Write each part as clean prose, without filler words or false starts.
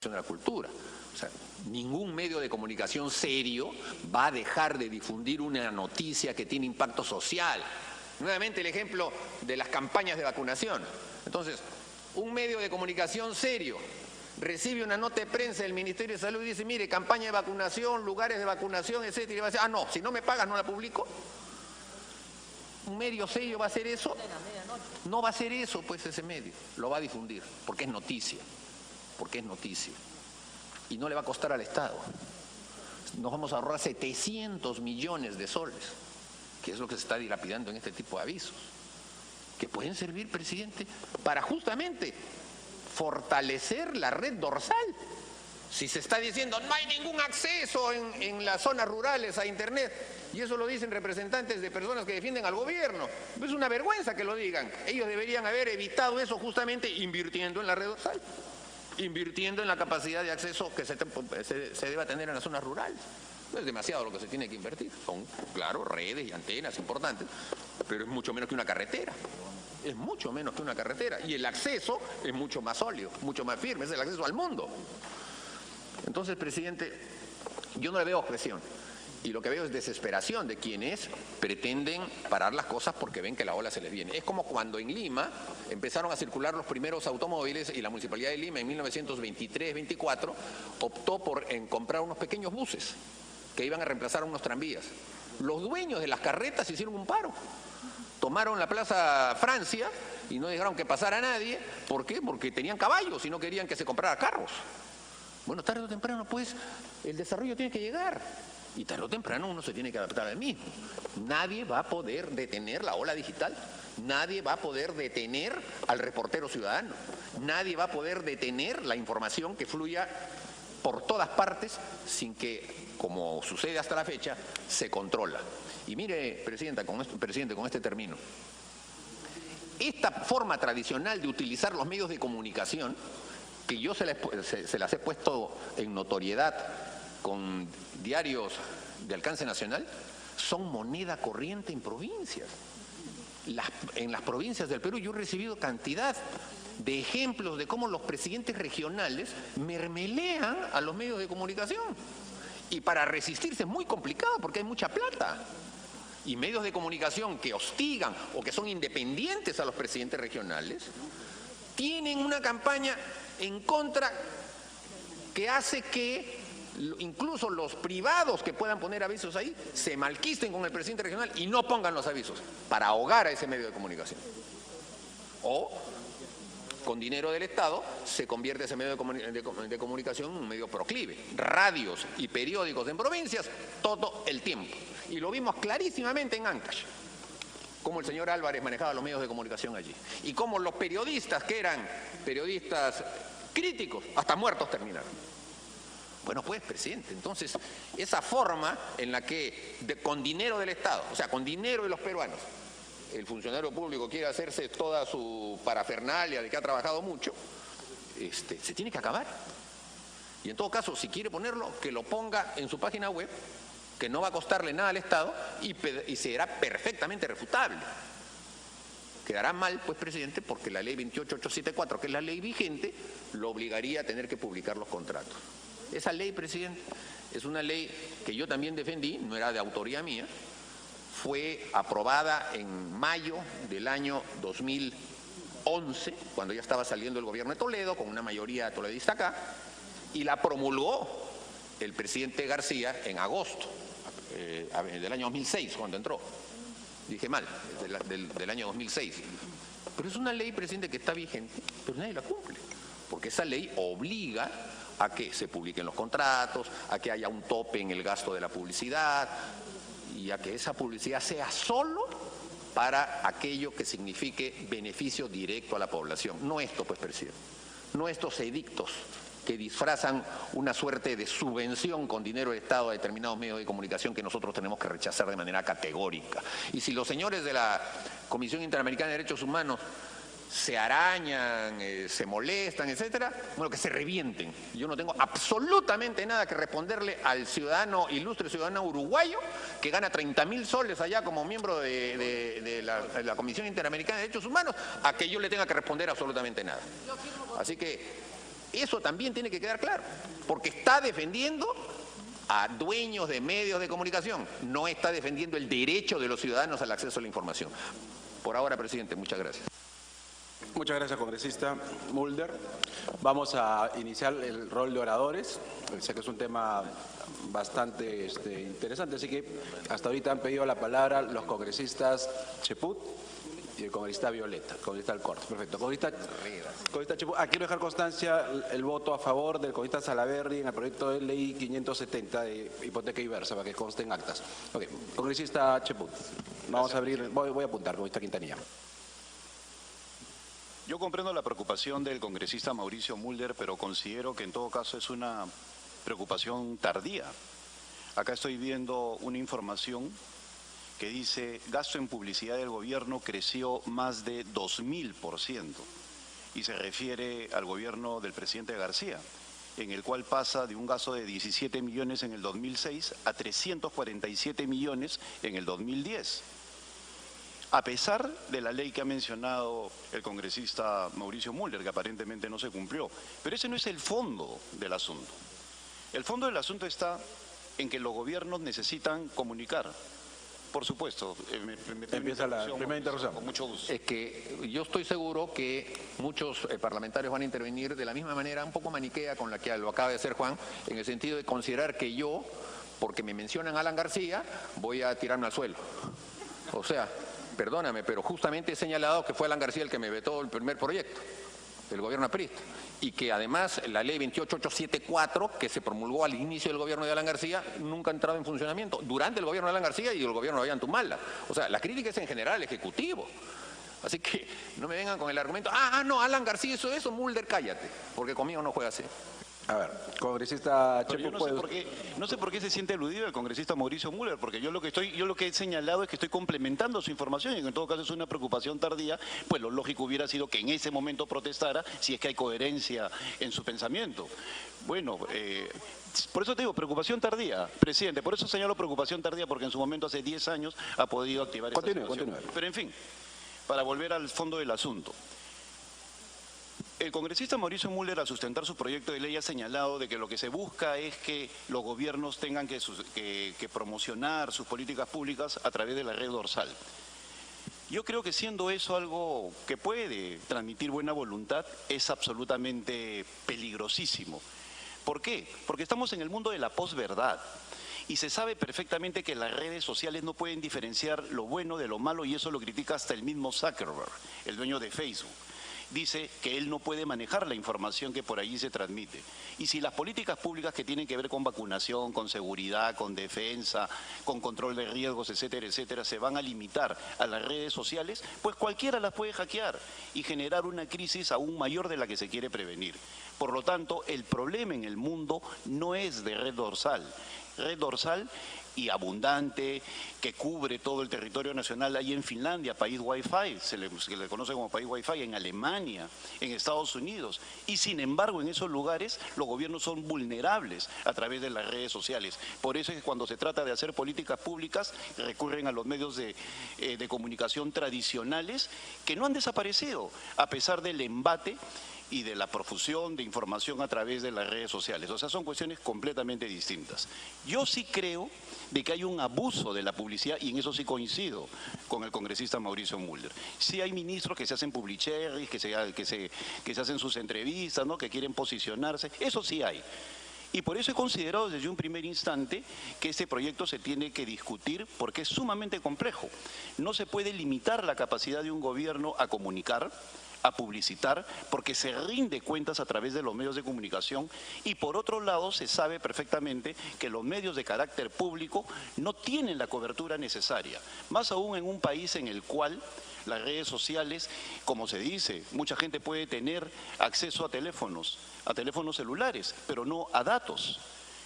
de la cultura. O sea, ningún medio de comunicación serio va a dejar de difundir una noticia que tiene impacto social. Nuevamente el ejemplo de las campañas de vacunación. Entonces, un medio de comunicación serio recibe una nota de prensa del Ministerio de Salud y dice, mire, campaña de vacunación, lugares de vacunación, etcétera, y va a decir, no, si no me pagas no la publico. ¿Un medio serio va a hacer eso? No va a hacer eso, pues, ese medio. Lo va a difundir, porque es noticia. Porque es noticia. Y no le va a costar al Estado. Nos vamos a ahorrar 700 millones de soles, que es lo que se está dilapidando en este tipo de avisos, que pueden servir, presidente, para justamente fortalecer la red dorsal. Si se está diciendo no hay ningún acceso en las zonas rurales a Internet, y eso lo dicen representantes de personas que defienden al gobierno, es una vergüenza que lo digan. Ellos deberían haber evitado eso justamente invirtiendo en la red dorsal, invirtiendo en la capacidad de acceso que se deba tener en las zonas rurales. No es demasiado lo que se tiene que invertir. Son, claro, redes y antenas importantes, pero es mucho menos que una carretera. Es mucho menos que una carretera. Y el acceso es mucho más sólido, mucho más firme. Es el acceso al mundo. Entonces, presidente, yo no le veo objeción. Y lo que veo es desesperación de quienes pretenden parar las cosas porque ven que la ola se les viene. Es como cuando en Lima empezaron a circular los primeros automóviles y la Municipalidad de Lima en 1923-24 optó por comprar unos pequeños buses que iban a reemplazar a unos tranvías. Los dueños de las carretas hicieron un paro. Tomaron la Plaza Francia y no dejaron que pasara nadie. ¿Por qué? Porque tenían caballos y no querían que se comprara carros. Bueno, tarde o temprano, pues, el desarrollo tiene que llegar. Y tarde o temprano uno se tiene que adaptar al mismo. Nadie va a poder detener la ola digital. Nadie va a poder detener al reportero ciudadano. Nadie va a poder detener la información que fluya por todas partes sin que, como sucede hasta la fecha, se controla. Y mire, presidente, con este término. Esta forma tradicional de utilizar los medios de comunicación, que yo se las he puesto en notoriedad con diarios de alcance nacional, son moneda corriente en provincias. En las provincias del Perú yo he recibido cantidad de ejemplos de cómo los presidentes regionales mermelean a los medios de comunicación. Y para resistirse es muy complicado porque hay mucha plata. Y medios de comunicación que hostigan o que son independientes a los presidentes regionales tienen una campaña en contra que hace que incluso los privados que puedan poner avisos ahí se malquisten con el presidente regional y no pongan los avisos para ahogar a ese medio de comunicación. O con dinero del Estado se convierte ese medio de comunicación en un medio proclive. Radios y periódicos en provincias todo el tiempo. Y lo vimos clarísimamente en Ancash, cómo el señor Álvarez manejaba los medios de comunicación allí. Y cómo los periodistas que eran periodistas críticos, hasta muertos terminaron. Bueno, pues, presidente, entonces, esa forma en la que con dinero del Estado, o sea, con dinero de los peruanos, el funcionario público quiere hacerse toda su parafernalia de que ha trabajado mucho, se tiene que acabar. Y en todo caso, si quiere ponerlo, que lo ponga en su página web, que no va a costarle nada al Estado y será perfectamente refutable. Quedará mal, pues, presidente, porque la ley 28874, que es la ley vigente, lo obligaría a tener que publicar los contratos. Esa ley, presidente, es una ley que yo también defendí, no era de autoría mía, fue aprobada en mayo del año 2011, cuando ya estaba saliendo el gobierno de Toledo, con una mayoría toledista acá, y la promulgó el presidente García en agosto del año 2006, cuando entró. Dije mal, del año 2006. Pero es una ley, presidente, que está vigente, pero nadie la cumple, porque esa ley obliga a que se publiquen los contratos, a que haya un tope en el gasto de la publicidad y a que esa publicidad sea solo para aquello que signifique beneficio directo a la población. No esto, pues, presidente, no estos edictos que disfrazan una suerte de subvención con dinero del Estado a determinados medios de comunicación que nosotros tenemos que rechazar de manera categórica. Y si los señores de la Comisión Interamericana de Derechos Humanos se arañan, se molestan, etcétera, bueno, que se revienten. Yo no tengo absolutamente nada que responderle al ciudadano, ilustre ciudadano uruguayo, que gana 30.000 soles allá como miembro de la Comisión Interamericana de Derechos Humanos, a que yo le tenga que responder absolutamente nada. Así que Eso también tiene que quedar claro, porque está defendiendo a dueños de medios de comunicación, no está defendiendo el derecho de los ciudadanos al acceso a la información. Por ahora, presidente, muchas gracias. Muchas gracias, congresista Mulder. Vamos a iniciar el rol de oradores. Sé que es un tema bastante interesante, así que hasta ahorita han pedido la palabra los congresistas Cheput y el congresista Violeta, congresista Alcorta. Perfecto. Congresista Cheput, quiero dejar constancia el voto a favor del congresista Salaverry en el proyecto de ley 570 de hipoteca inversa, para que conste en actas. Ok, congresista Cheput. Vamos a abrir, voy a apuntar, congresista Quintanilla. Yo comprendo la preocupación del congresista Mauricio Mulder, pero considero que en todo caso es una preocupación tardía. Acá estoy viendo una información que dice gasto en publicidad del gobierno creció más de 2000% y se refiere al gobierno del presidente García, en el cual pasa de un gasto de 17 millones en el 2006 a 347 millones en el 2010. A pesar de la ley que ha mencionado el congresista Mauricio Mulder, que aparentemente no se cumplió. Pero ese no es el fondo del asunto. El fondo del asunto está en que los gobiernos necesitan comunicar. Por supuesto. Empieza la primera interrupción. Con mucho gusto. Es que yo estoy seguro que muchos parlamentarios van a intervenir de la misma manera, un poco maniquea con la que lo acaba de hacer Juan, en el sentido de considerar que yo, porque me mencionan a Alan García, voy a tirarme al suelo. O sea, perdóname, pero justamente he señalado que fue Alan García el que me vetó el primer proyecto del gobierno aprista, y que además la ley 28874, que se promulgó al inicio del gobierno de Alan García, nunca ha entrado en funcionamiento durante el gobierno de Alan García y el gobierno de Ollanta. O sea, la crítica es en general al Ejecutivo. Así que no me vengan con el argumento, no, Alan García hizo eso, Mulder, cállate, porque conmigo no juega así. A ver, congresista Cheput, yo no sé por qué se siente aludido el congresista Mauricio Mulder, porque yo lo que he señalado es que estoy complementando su información y que en todo caso es una preocupación tardía, pues lo lógico hubiera sido que en ese momento protestara si es que hay coherencia en su pensamiento. Bueno, por eso te digo, preocupación tardía, presidente, por eso señalo preocupación tardía, porque en su momento hace 10 años ha podido activar esta situación. Pero en fin, para volver al fondo del asunto. El congresista Mauricio Mulder, al sustentar su proyecto de ley, ha señalado de que lo que se busca es que los gobiernos tengan que promocionar sus políticas públicas a través de la red dorsal. Yo creo que siendo eso algo que puede transmitir buena voluntad, es absolutamente peligrosísimo. ¿Por qué? Porque estamos en el mundo de la posverdad. Y se sabe perfectamente que las redes sociales no pueden diferenciar lo bueno de lo malo, y eso lo critica hasta el mismo Zuckerberg, el dueño de Facebook. Dice que él no puede manejar la información que por allí se transmite. Y si las políticas públicas que tienen que ver con vacunación, con seguridad, con defensa, con control de riesgos, etcétera, etcétera, se van a limitar a las redes sociales, pues cualquiera las puede hackear y generar una crisis aún mayor de la que se quiere prevenir. Por lo tanto, el problema en el mundo no es de red dorsal. Red dorsal y abundante, que cubre todo el territorio nacional. Hay en Finlandia, país Wi-Fi, se le conoce como país Wi-Fi, en Alemania, en Estados Unidos. Y sin embargo, en esos lugares los gobiernos son vulnerables a través de las redes sociales. Por eso es que cuando se trata de hacer políticas públicas, recurren a los medios de comunicación tradicionales, que no han desaparecido, a pesar del embate y de la profusión de información a través de las redes sociales. O sea, son cuestiones completamente distintas. Yo sí creo de que hay un abuso de la publicidad, y en eso sí coincido con el congresista Mauricio Mulder. Sí hay ministros que se hacen publicherries, que se hacen sus entrevistas, ¿no?, que quieren posicionarse, eso sí hay. Y por eso he considerado desde un primer instante que este proyecto se tiene que discutir, porque es sumamente complejo. No se puede limitar la capacidad de un gobierno a comunicar, a publicitar, porque se rinde cuentas a través de los medios de comunicación, y por otro lado se sabe perfectamente que los medios de carácter público no tienen la cobertura necesaria, más aún en un país en el cual las redes sociales, como se dice, mucha gente puede tener acceso a teléfonos celulares, pero no a datos,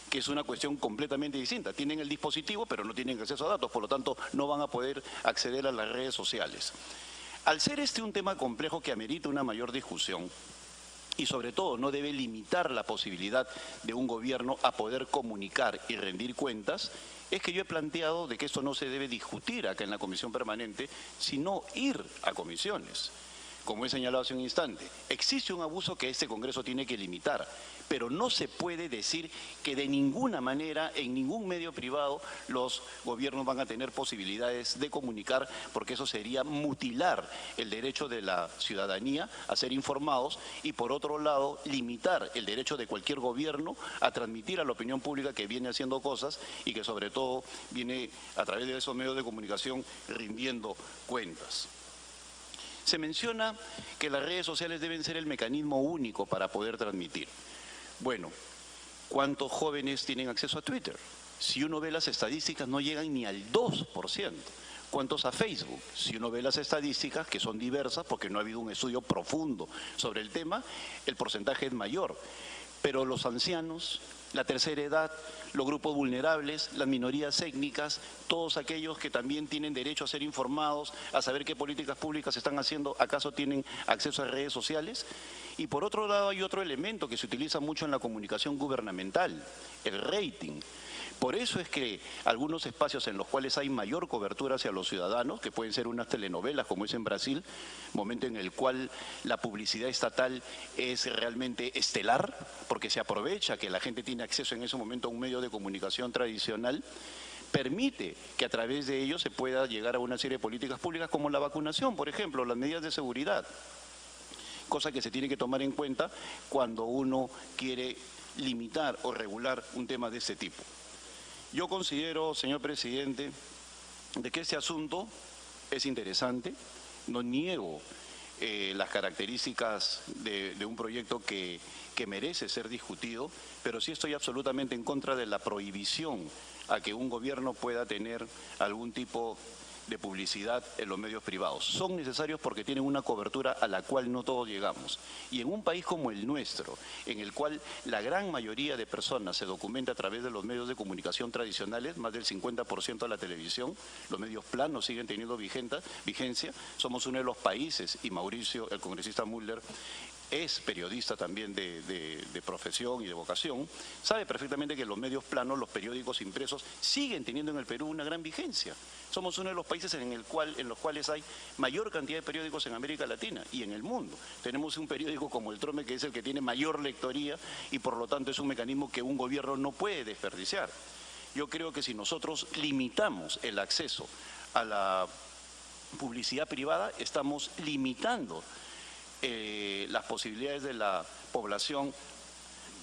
que es una cuestión completamente distinta. Tienen el dispositivo, pero no tienen acceso a datos, por lo tanto no van a poder acceder a las redes sociales. Al ser este un tema complejo que amerita una mayor discusión, y sobre todo no debe limitar la posibilidad de un gobierno a poder comunicar y rendir cuentas, es que yo he planteado de que esto no se debe discutir acá en la comisión permanente, sino ir a comisiones. como he señalado hace un instante, existe un abuso que este Congreso tiene que limitar, pero no se puede decir que de ninguna manera, en ningún medio privado, los gobiernos van a tener posibilidades de comunicar, porque eso sería mutilar el derecho de la ciudadanía a ser informados y, por otro lado, limitar el derecho de cualquier gobierno a transmitir a la opinión pública que viene haciendo cosas y que, sobre todo, viene a través de esos medios de comunicación rindiendo cuentas. Se menciona que las redes sociales deben ser el mecanismo único para poder transmitir. Bueno, ¿cuántos jóvenes tienen acceso a Twitter? Si uno ve las estadísticas, no llegan ni al 2%. ¿Cuántos a Facebook? Si uno ve las estadísticas, que son diversas porque no ha habido un estudio profundo sobre el tema, el porcentaje es mayor. Pero los ancianos, la tercera edad, los grupos vulnerables, las minorías étnicas, todos aquellos que también tienen derecho a ser informados, a saber qué políticas públicas se están haciendo, ¿acaso tienen acceso a redes sociales? Y por otro lado hay otro elemento que se utiliza mucho en la comunicación gubernamental, el rating. Por eso es que algunos espacios en los cuales hay mayor cobertura hacia los ciudadanos, que pueden ser unas telenovelas como es en Brasil, momento en el cual la publicidad estatal es realmente estelar, porque se aprovecha que la gente tiene acceso en ese momento a un medio de comunicación tradicional, permite que a través de ello se pueda llegar a una serie de políticas públicas como la vacunación, por ejemplo, las medidas de seguridad, cosa que se tiene que tomar en cuenta cuando uno quiere limitar o regular un tema de este tipo. Yo considero, señor presidente, de que este asunto es interesante, no niego las características de un proyecto que merece ser discutido, pero sí estoy absolutamente en contra de la prohibición a que un gobierno pueda tener algún tipo de publicidad en los medios privados. Son necesarios porque tienen una cobertura a la cual no todos llegamos. Y en un país como el nuestro, en el cual la gran mayoría de personas se documenta a través de los medios de comunicación tradicionales, más del 50% de la televisión, los medios planos siguen teniendo vigencia, somos uno de los países, y Mauricio, el congresista Mulder, es periodista también de profesión y de vocación, sabe perfectamente que los medios planos, los periódicos impresos, siguen teniendo en el Perú una gran vigencia. Somos uno de los países en los cuales hay mayor cantidad de periódicos en América Latina y en el mundo. Tenemos un periódico como el Trome, que es el que tiene mayor lectoría y por lo tanto es un mecanismo que un gobierno no puede desperdiciar. Yo creo que si nosotros limitamos el acceso a la publicidad privada, estamos limitando las posibilidades de la población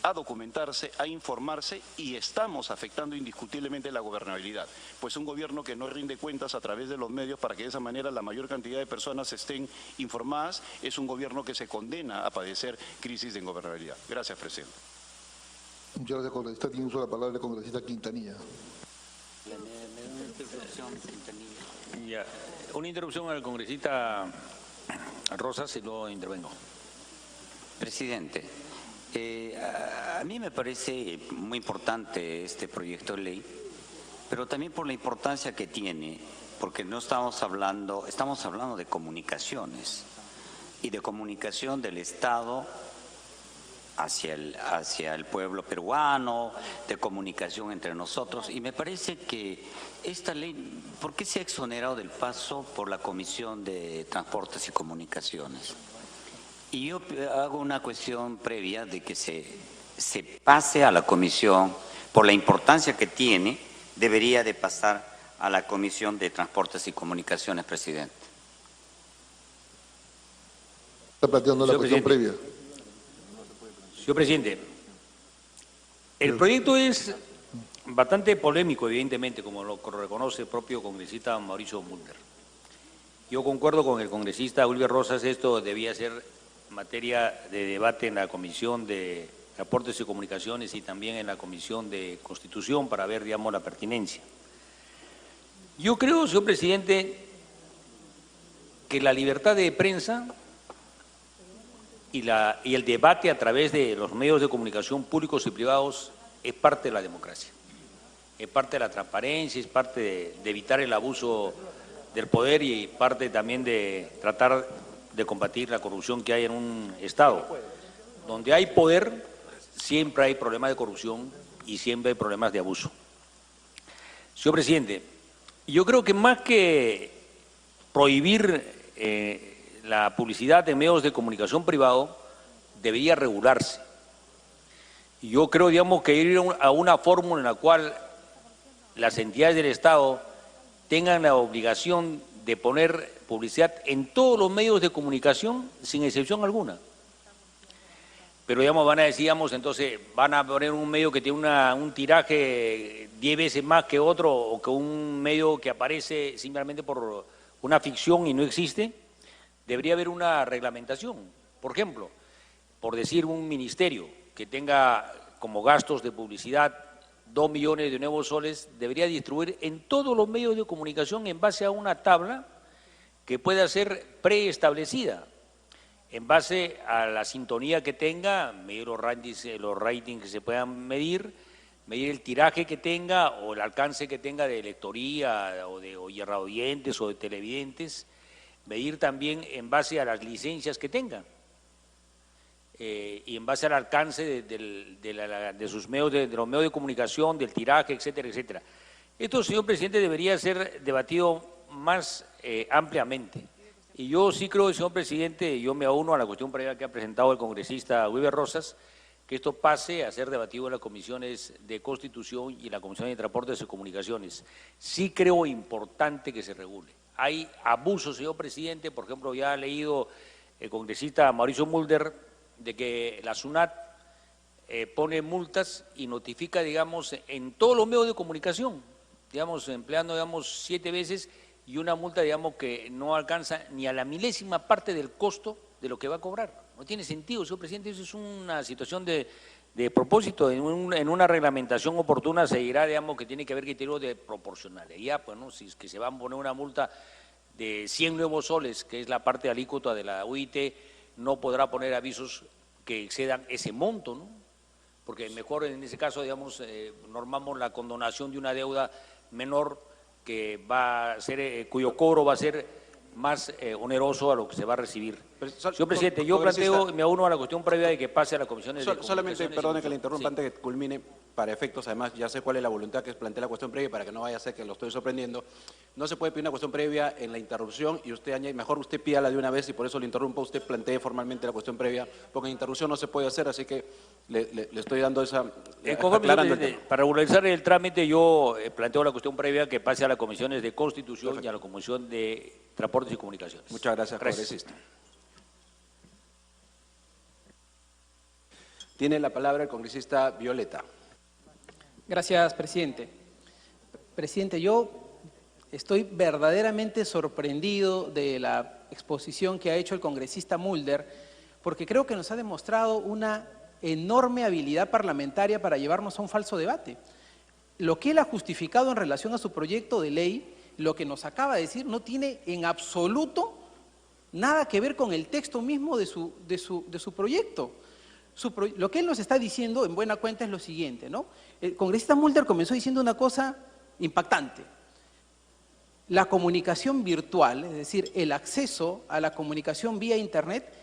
a documentarse, a informarse, y estamos afectando indiscutiblemente la gobernabilidad. Pues un gobierno que no rinde cuentas a través de los medios para que de esa manera la mayor cantidad de personas estén informadas es un gobierno que se condena a padecer crisis de ingobernabilidad. Gracias, presidente. Muchas gracias, congresista. Tiene uso de la palabra el congresista Quintanilla. Ya. Una interrupción al congresista Rosas y luego intervengo. Presidente, a mí me parece muy importante este proyecto de ley, pero también por la importancia que tiene, porque no estamos hablando de comunicaciones y de comunicación del Estado hacia el pueblo peruano, de comunicación entre nosotros, y me parece que esta ley, ¿por qué se ha exonerado del paso por la Comisión de Transportes y Comunicaciones? Y yo hago una cuestión previa de que se pase a la comisión, por la importancia que tiene, debería de pasar a la Comisión de Transportes y Comunicaciones, presidente. Está planteando la cuestión previa. Señor presidente, el proyecto es bastante polémico, evidentemente, como lo reconoce el propio congresista Mauricio Mulder. Yo concuerdo con el congresista Wilber Rosas, esto debía ser materia de debate en la Comisión de Transportes y Comunicaciones y también en la Comisión de Constitución para ver, digamos, la pertinencia. Yo creo, señor presidente, que la libertad de prensa y el debate a través de los medios de comunicación públicos y privados es parte de la democracia, es parte de la transparencia, es parte de evitar el abuso del poder y parte también de tratar de combatir la corrupción que hay en un Estado. Donde hay poder, siempre hay problemas de corrupción y siempre hay problemas de abuso. Señor presidente, yo creo que más que prohibir la publicidad en medios de comunicación privado debería regularse. Y yo creo, digamos, que ir a una fórmula en la cual las entidades del Estado tengan la obligación de poner publicidad en todos los medios de comunicación, sin excepción alguna. Pero, digamos, van a decir, digamos, entonces van a poner un medio que tiene un tiraje 10 veces más que otro, o que un medio que aparece simplemente por una ficción y no existe. Debería haber una reglamentación. Por ejemplo, por decir, un ministerio que tenga como gastos de publicidad 2 millones de nuevos soles, debería distribuir en todos los medios de comunicación en base a una tabla que pueda ser preestablecida, en base a la sintonía que tenga, medir los ratings que se puedan medir el tiraje que tenga o el alcance que tenga de lectoría o de oyentes o de televidentes, medir también en base a las licencias que tenga. Y en base al alcance de sus medios, de los medios de comunicación, del tiraje, etcétera, etcétera. Esto, señor presidente, debería ser debatido más ampliamente. Y yo sí creo, señor presidente, yo me uno a la cuestión previa que ha presentado el congresista Wilber Rosas, que esto pase a ser debatido en las comisiones de Constitución y en la Comisión de Transportes y Comunicaciones. Sí creo importante que se regule. Hay abusos, señor presidente, por ejemplo, ya ha leído el congresista Mauricio Mulder, de que la SUNAT pone multas y notifica, digamos, en todos los medios de comunicación, digamos, empleando, digamos, 7 veces, y una multa, digamos, que no alcanza ni a la milésima parte del costo de lo que va a cobrar. No tiene sentido, señor presidente, eso es una situación de propósito. En una reglamentación oportuna se dirá, digamos, que tiene que haber criterios de proporcionalidad, pues, ¿no? Si es que se va a poner una multa de 100 nuevos soles, que es la parte alícuota de la UIT, no podrá poner avisos que excedan ese monto, ¿no? Porque mejor en ese caso, digamos, normamos la condonación de una deuda menor que va a ser, cuyo cobro va a ser más oneroso a lo que se va a recibir. Señor presidente, yo planteo, me uno a la cuestión previa de que pase a las comisiones de Solamente, perdone que le interrumpa sí. Antes que culmine, para efectos, además, ya sé cuál es la voluntad que plantea la cuestión previa, para que no vaya a ser que lo estoy sorprendiendo. No se puede pedir una cuestión previa en la interrupción y usted añade, mejor usted pídala de una vez y por eso le interrumpa, usted plantee formalmente la cuestión previa, porque en interrupción no se puede hacer, así que le estoy dando esa... aclarando el tema. Para regularizar el trámite, yo planteo la cuestión previa que pase a las comisiones de Constitución. Perfecto. Y a la Comisión de Transportes y Comunicaciones. Muchas gracias, congresista. Tiene la palabra el congresista Violeta. Gracias, presidente. Presidente, yo estoy verdaderamente sorprendido de la exposición que ha hecho el congresista Mulder, porque creo que nos ha demostrado una enorme habilidad parlamentaria para llevarnos a un falso debate. Lo que él ha justificado en relación a su proyecto de ley, lo que nos acaba de decir, no tiene en absoluto nada que ver con el texto mismo de su proyecto. Lo que él nos está diciendo, en buena cuenta, es lo siguiente, ¿no? El congresista Mulder comenzó diciendo una cosa impactante. La comunicación virtual, es decir, el acceso a la comunicación vía Internet,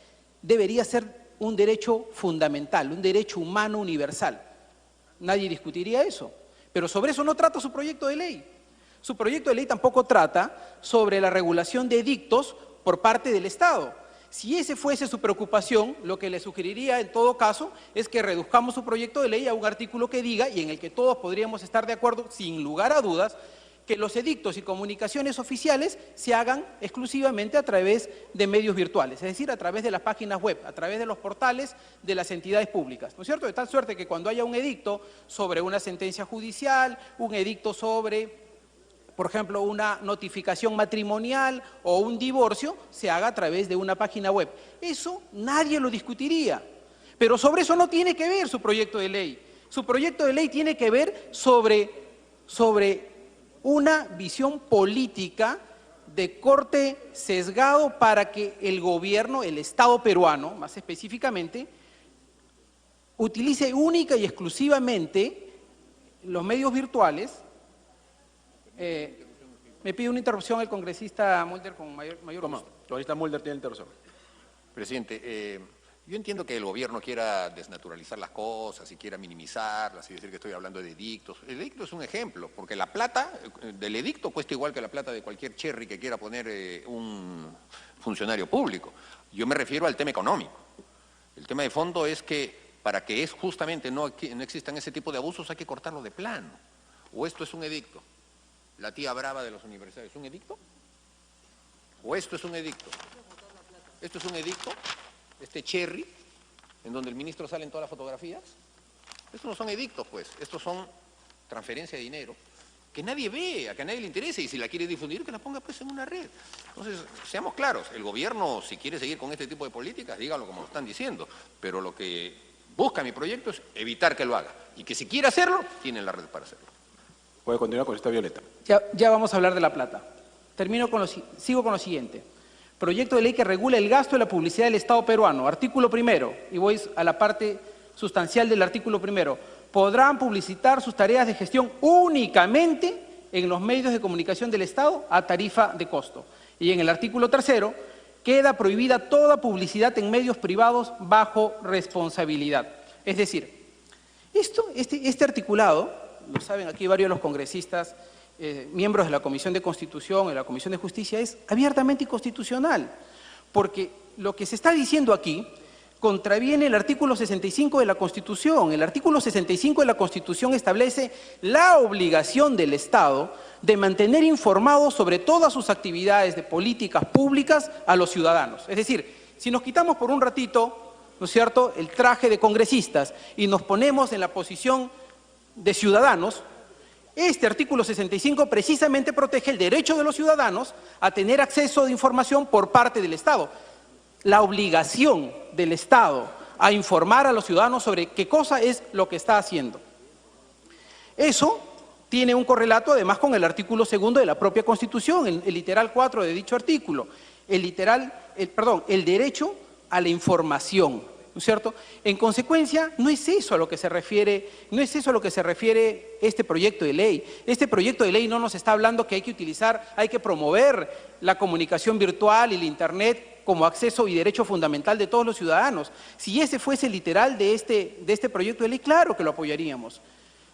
debería ser un derecho fundamental, un derecho humano universal. Nadie discutiría eso. Pero sobre eso no trata su proyecto de ley. Su proyecto de ley tampoco trata sobre la regulación de edictos por parte del Estado. Si ese fuese su preocupación, lo que le sugeriría en todo caso es que reduzcamos su proyecto de ley a un artículo que diga, y en el que todos podríamos estar de acuerdo sin lugar a dudas, que los edictos y comunicaciones oficiales se hagan exclusivamente a través de medios virtuales, es decir, a través de las páginas web, a través de los portales de las entidades públicas, ¿no es cierto? De tal suerte que cuando haya un edicto sobre una sentencia judicial, un edicto sobre, por ejemplo, una notificación matrimonial o un divorcio, se haga a través de una página web. Eso nadie lo discutiría, pero sobre eso no tiene que ver su proyecto de ley. Su proyecto de ley tiene que ver sobre una visión política de corte sesgado para que el gobierno, el Estado peruano, más específicamente, utilice única y exclusivamente los medios virtuales. Me pide una interrupción el congresista Mulder con mayor ¿Cómo? gusto. El congresista Mulder tiene interrupción. Presidente, Yo entiendo que el gobierno quiera desnaturalizar las cosas y quiera minimizarlas y decir que estoy hablando de edictos. El edicto es un ejemplo, porque la plata del edicto cuesta igual que la plata de cualquier cherry que quiera poner un funcionario público. Yo me refiero al tema económico. El tema de fondo es que para que justamente no existan ese tipo de abusos hay que cortarlo de plano. O esto es un edicto. La tía brava de los universitarios, ¿es un edicto? ¿O esto es un edicto? ¿Esto es un edicto? Este cherry, en donde el ministro sale en todas las fotografías. Estos no son edictos, pues. Estos son transferencia de dinero que nadie ve, a que a nadie le interese, y si la quiere difundir, que la ponga pues en una red. Entonces, seamos claros, el gobierno, si quiere seguir con este tipo de políticas, dígalo como lo están diciendo, pero lo que busca mi proyecto es evitar que lo haga, y que si quiere hacerlo, tiene la red para hacerlo. Puede continuar con esta Violeta. Ya vamos a hablar de la plata. Sigo con lo siguiente. Proyecto de ley que regula el gasto de la publicidad del Estado peruano. Artículo 1, y voy a la parte sustancial del artículo 1. Podrán publicitar sus tareas de gestión únicamente en los medios de comunicación del Estado a tarifa de costo. Y en el artículo 3, queda prohibida toda publicidad en medios privados bajo responsabilidad. Es decir, este articulado, lo saben aquí varios de los congresistas, miembros de la Comisión de Constitución y la Comisión de Justicia, es abiertamente inconstitucional, porque lo que se está diciendo aquí contraviene el artículo 65 de la Constitución. El artículo 65 de la Constitución establece la obligación del Estado de mantener informados sobre todas sus actividades de políticas públicas a los ciudadanos. Es decir, si nos quitamos por un ratito, ¿no es cierto?, el traje de congresistas y nos ponemos en la posición de ciudadanos, este artículo 65 precisamente protege el derecho de los ciudadanos a tener acceso de información por parte del Estado. La obligación del Estado a informar a los ciudadanos sobre qué cosa es lo que está haciendo. Eso tiene un correlato además con el artículo 2 de la propia Constitución, el literal 4 de dicho artículo, el derecho a la información, ¿no es cierto? En consecuencia, no es eso a lo que se refiere este proyecto de ley. Este proyecto de ley no nos está hablando que hay que promover la comunicación virtual y el Internet como acceso y derecho fundamental de todos los ciudadanos. Si ese fuese el literal de este proyecto de ley, claro que lo apoyaríamos.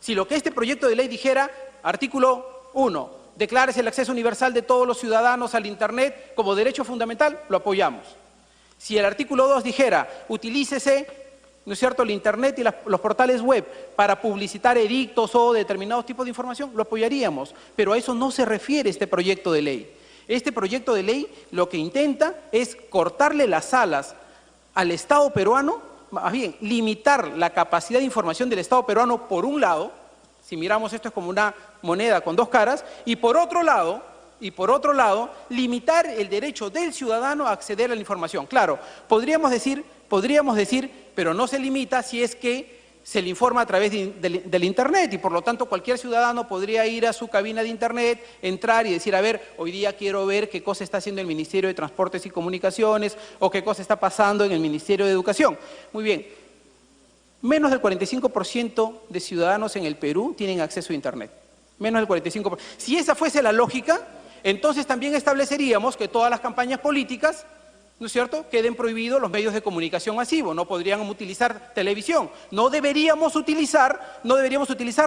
Si lo que este proyecto de ley dijera, artículo 1, declárese el acceso universal de todos los ciudadanos al Internet como derecho fundamental, lo apoyamos. Si el artículo 2 dijera, utilícese, ¿no es cierto?, el Internet y los portales web para publicitar edictos o determinados tipos de información, lo apoyaríamos. Pero a eso no se refiere este proyecto de ley. Este proyecto de ley lo que intenta es cortarle las alas al Estado peruano, más bien, limitar la capacidad de información del Estado peruano por un lado, si miramos esto es como una moneda con dos caras, y por otro lado, limitar el derecho del ciudadano a acceder a la información. Claro, podríamos decir, pero no se limita si es que se le informa a través del Internet y por lo tanto cualquier ciudadano podría ir a su cabina de Internet, entrar y decir, a ver, hoy día quiero ver qué cosa está haciendo el Ministerio de Transportes y Comunicaciones o qué cosa está pasando en el Ministerio de Educación. Muy bien, menos del 45% de ciudadanos en el Perú tienen acceso a Internet. Menos del 45%. Si esa fuese la lógica, entonces también estableceríamos que todas las campañas políticas, ¿no es cierto?, queden prohibidos los medios de comunicación masivos, no podrían utilizar televisión, no deberíamos utilizar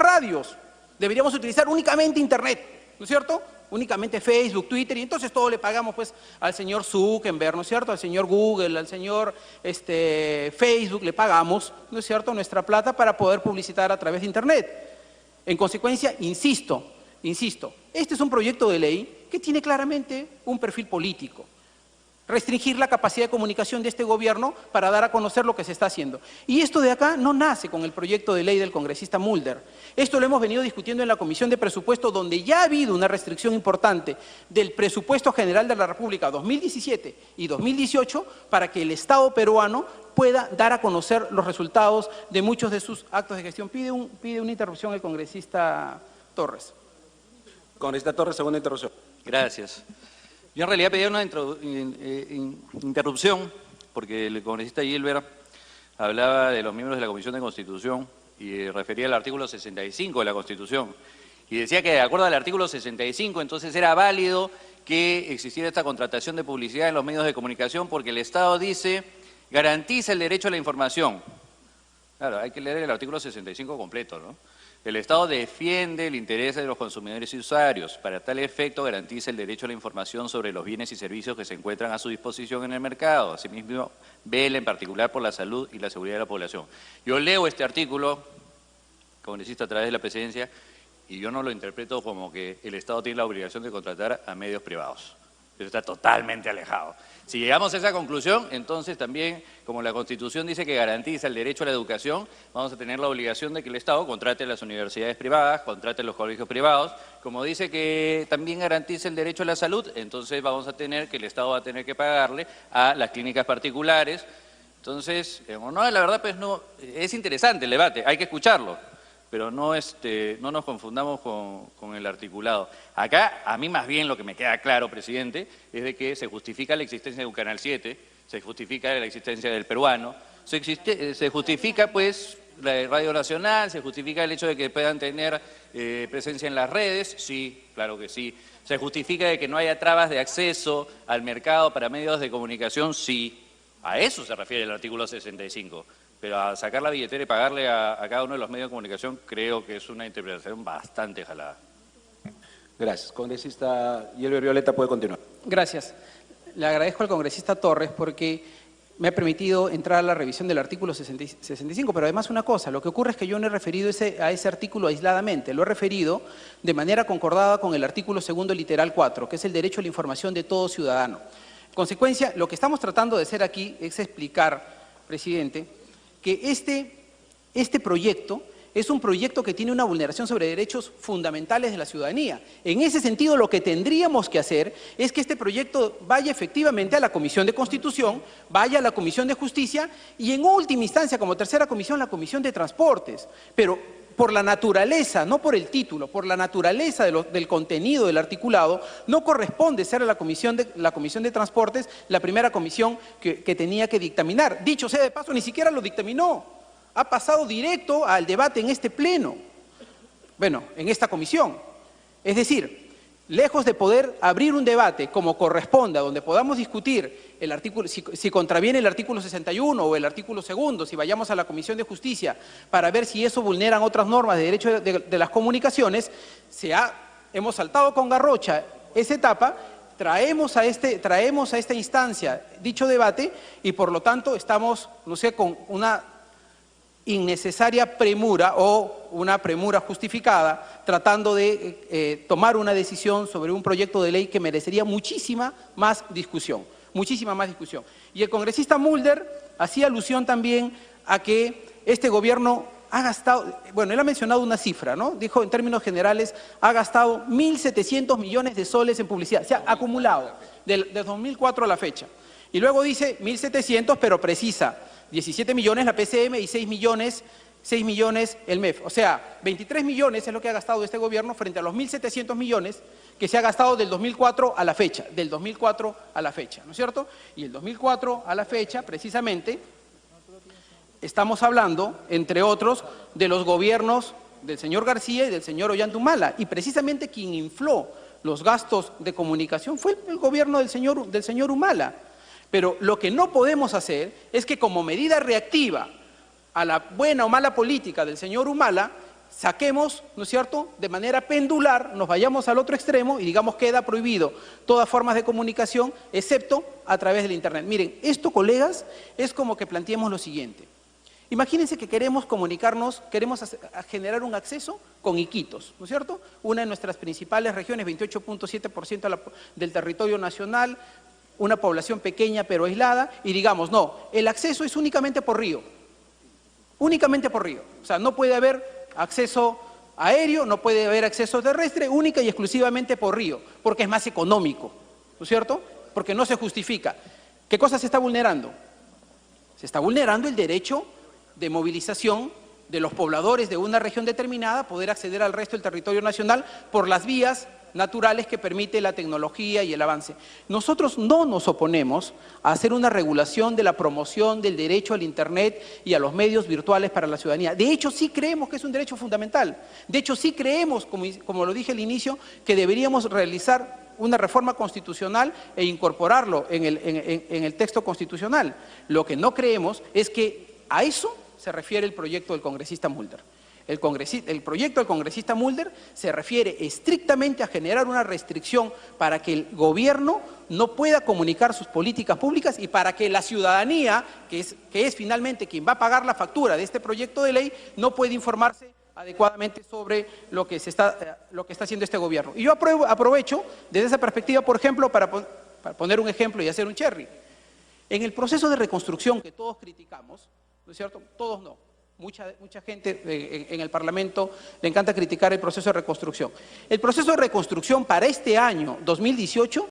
radios, deberíamos utilizar únicamente Internet, ¿no es cierto?, únicamente Facebook, Twitter, y entonces todo le pagamos pues al señor Zuckerberg, ¿no es cierto?, al señor Google, al señor Facebook, le pagamos, ¿no es cierto?, nuestra plata para poder publicitar a través de Internet. En consecuencia, insisto, este es un proyecto de ley que tiene claramente un perfil político. Restringir la capacidad de comunicación de este gobierno para dar a conocer lo que se está haciendo. Y esto de acá no nace con el proyecto de ley del congresista Mulder. Esto lo hemos venido discutiendo en la Comisión de Presupuesto, donde ya ha habido una restricción importante del Presupuesto General de la República 2017 y 2018 para que el Estado peruano pueda dar a conocer los resultados de muchos de sus actos de gestión. Pide una interrupción el congresista Torres. Congresista Torres, segunda interrupción. Gracias. Yo en realidad pedía una interrupción porque el congresista Gilbert hablaba de los miembros de la Comisión de Constitución y refería al artículo 65 de la Constitución y decía que de acuerdo al artículo 65 entonces era válido que existiera esta contratación de publicidad en los medios de comunicación porque el Estado dice garantiza el derecho a la información. Claro, hay que leer el artículo 65 completo, ¿no? El Estado defiende el interés de los consumidores y usuarios. Para tal efecto, garantiza el derecho a la información sobre los bienes y servicios que se encuentran a su disposición en el mercado. Asimismo, vela en particular por la salud y la seguridad de la población. Yo leo este artículo, congresista, a través de la presidencia, y yo no lo interpreto como que el Estado tiene la obligación de contratar a medios privados. Eso está totalmente alejado. Si llegamos a esa conclusión, entonces también, como la Constitución dice que garantiza el derecho a la educación, vamos a tener la obligación de que el Estado contrate a las universidades privadas, contrate a los colegios privados. Como dice que también garantiza el derecho a la salud, entonces vamos a tener que el Estado va a tener que pagarle a las clínicas particulares. Entonces, no, la verdad, pues no, es interesante el debate, hay que escucharlo. Pero no nos confundamos con el articulado. Acá, a mí más bien lo que me queda claro, presidente, es de que se justifica la existencia de un Canal 7, se justifica la existencia del peruano, se justifica pues la Radio Nacional, se justifica el hecho de que puedan tener presencia en las redes, sí, claro que sí. Se justifica de que no haya trabas de acceso al mercado para medios de comunicación, sí. A eso se refiere el artículo 65. Pero a sacar la billetera y pagarle a cada uno de los medios de comunicación creo que es una interpretación bastante jalada. Gracias. Congresista Yelber Violeta puede continuar. Gracias. Le agradezco al congresista Torres porque me ha permitido entrar a la revisión del artículo 65, pero además una cosa, lo que ocurre es que yo no he referido a ese artículo aisladamente, lo he referido de manera concordada con el artículo 2º literal 4, que es el derecho a la información de todo ciudadano. En consecuencia, lo que estamos tratando de hacer aquí es explicar, presidente, que este proyecto es un proyecto que tiene una vulneración sobre derechos fundamentales de la ciudadanía. En ese sentido, lo que tendríamos que hacer es que este proyecto vaya efectivamente a la Comisión de Constitución, vaya a la Comisión de Justicia y en última instancia, como tercera comisión, la Comisión de Transportes. Pero por la naturaleza, no por el título, por la naturaleza del contenido del articulado, no corresponde ser a la Comisión de Transportes la primera comisión que tenía que dictaminar. Dicho sea de paso, ni siquiera lo dictaminó. Ha pasado directo al debate en este pleno, bueno, en esta comisión. Es decir, lejos de poder abrir un debate como corresponda, donde podamos discutir el artículo, si contraviene el artículo 61 o el artículo 2, si vayamos a la Comisión de Justicia para ver si eso vulneran otras normas de derecho de las comunicaciones, hemos saltado con garrocha esa etapa, traemos a esta instancia dicho debate y por lo tanto estamos, no sé, con una innecesaria premura o una premura justificada tratando de tomar una decisión sobre un proyecto de ley que merecería muchísima más discusión. Y el congresista Mulder hacía alusión también a que este gobierno ha gastado, bueno, él ha mencionado una cifra, ¿no? Dijo en términos generales, ha gastado 1.700 millones de soles en publicidad, o sea, acumulado, de 2004 a la fecha. Y luego dice 1.700, pero precisa, 17 millones la PCM y 6 millones el MEF. O sea, 23 millones es lo que ha gastado este gobierno frente a los 1.700 millones que se ha gastado del 2004 a la fecha, ¿no es cierto? Y el 2004 a la fecha, precisamente, estamos hablando, entre otros, de los gobiernos del señor García y del señor Ollantumala. Y precisamente quien infló los gastos de comunicación fue el gobierno del señor Humala. Pero lo que no podemos hacer es que como medida reactiva a la buena o mala política del señor Humala, saquemos, ¿no es cierto?, de manera pendular, nos vayamos al otro extremo y digamos queda prohibido todas formas de comunicación, excepto a través del Internet. Miren, esto, colegas, es como que planteemos lo siguiente. Imagínense que queremos comunicarnos, queremos generar un acceso con Iquitos, ¿no es cierto? Una de nuestras principales regiones, 28.7% del territorio nacional, una población pequeña pero aislada, y digamos, no, el acceso es únicamente por río, o sea, no puede haber acceso aéreo, no puede haber acceso terrestre, única y exclusivamente por río, porque es más económico, ¿no es cierto? Porque no se justifica. ¿Qué cosa se está vulnerando? Se está vulnerando el derecho de movilización de los pobladores de una región determinada a poder acceder al resto del territorio nacional por las vías naturales que permite la tecnología y el avance. Nosotros no nos oponemos a hacer una regulación de la promoción del derecho al Internet y a los medios virtuales para la ciudadanía. De hecho, sí creemos que es un derecho fundamental. De hecho, sí creemos, como lo dije al inicio, que deberíamos realizar una reforma constitucional e incorporarlo en el texto constitucional. Lo que no creemos es que a eso se refiere el proyecto del congresista Mulder. El proyecto del congresista Mulder se refiere estrictamente a generar una restricción para que el gobierno no pueda comunicar sus políticas públicas y para que la ciudadanía, que es finalmente quien va a pagar la factura de este proyecto de ley, no pueda informarse adecuadamente sobre lo que está haciendo este gobierno. Y yo aprovecho desde esa perspectiva, por ejemplo, para poner un ejemplo y hacer un cherry. En el proceso de reconstrucción que todos criticamos, ¿no es cierto? Todos no. Mucha gente en el Parlamento le encanta criticar el proceso de reconstrucción. El proceso de reconstrucción para este año 2018